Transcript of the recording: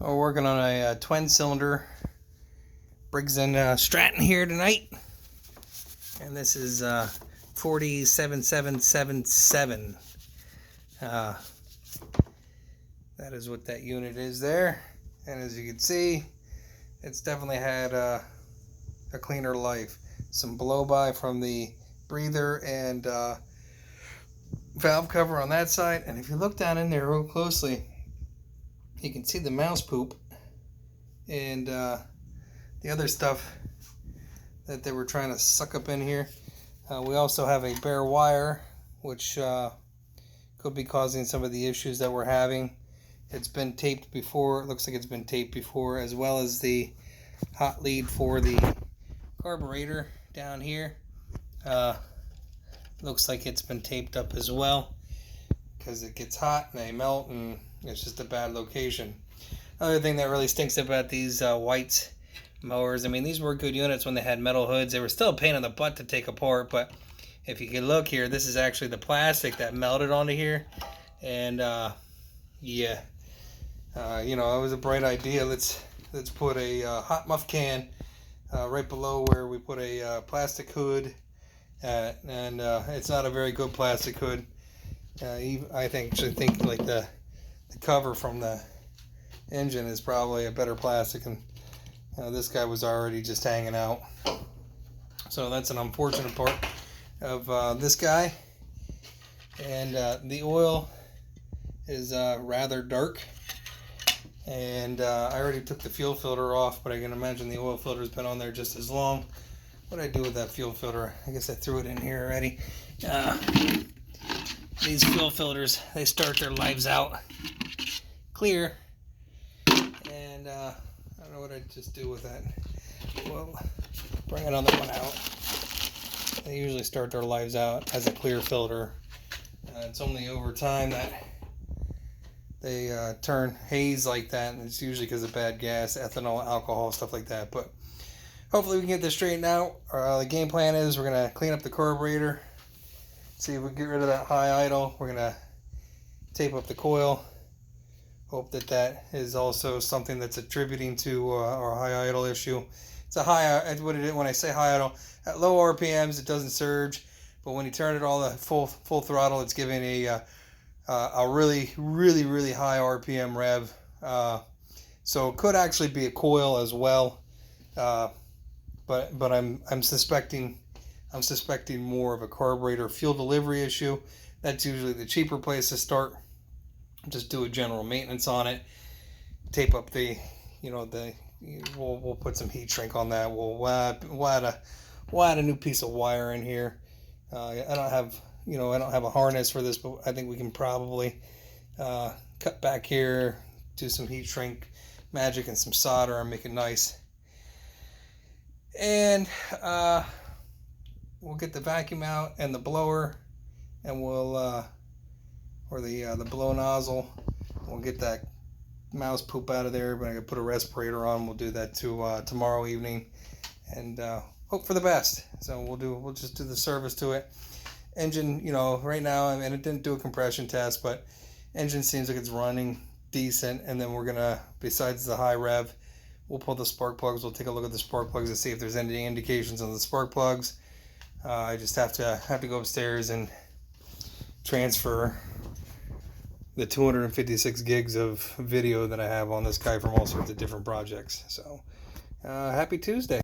We're working on a twin cylinder Briggs and Stratton here tonight, and this is 47777. That is what that unit is there, and as you can see, it's definitely had a cleaner life. Some blow by from the breather and valve cover on that side, and if you look down in there real closely, you can see the mouse poop and the other stuff that they were trying to suck up in here. We also have a bare wire, which could be causing some of the issues that we're having. It's been taped before. It looks like it's been taped before, as well as the hot lead for the carburetor down here. Looks like it's been taped up as well because it gets hot and they melt, and it's just a bad location. Another thing that really stinks about these white mowers, I mean, these were good units when they had metal hoods. They were still a pain in the butt to take apart, but if you can look here, this is actually the plastic that melted onto here. And yeah, you know, it was a bright idea. Let's put a hot muff can right below where we put a plastic hood at, and it's not a very good plastic hood. I actually think like the cover from the engine is probably a better plastic, and this guy was already just hanging out. So that's an unfortunate part of this guy. And the oil is rather dark, and I already took the fuel filter off, but I can imagine the oil filter has been on there just as long. What did I do with that fuel filter? I guess I threw it in here already. These fuel filters, they start their lives out clear, and I don't know what I'd just do with that. Well, bring another one out. They usually start their lives out as a clear filter. It's only over time that they turn haze like that, and it's usually because of bad gas, ethanol, alcohol, stuff like that. But hopefully we can get this straightened out. The game plan is we're going to clean up the carburetor, see if we can get rid of that high idle. We're going to tape up the coil. Hope that that is also something that's attributing to our high idle issue. It's a high, when I say high idle, at low RPMs it doesn't surge, but when you turn it all to full throttle, it's giving a really high RPM rev. So it could actually be a coil as well, but I'm suspecting more of a carburetor fuel delivery issue. That's usually the cheaper place to start. Just do a general maintenance on it, tape up the, we'll put some heat shrink on that. We'll add a new piece of wire in here. I don't have a harness for this, but I think we can probably cut back here, do some heat shrink magic and some solder and make it nice. And we'll get the vacuum out and the blower, and we'll or the blow nozzle. We'll get that mouse poop out of there, but I gotta put a respirator on. We'll do that tomorrow evening, and hope for the best. So we'll just do the service to it. Engine, right now, I mean, it didn't do a compression test, but engine seems like it's running decent. And then we're gonna, besides the high rev, we'll pull the spark plugs. We'll take a look at the spark plugs and see if there's any indications on the spark plugs. I just have to go upstairs and transfer the 256 gigs of video that I have on this guy from all sorts of different projects. So happy Tuesday.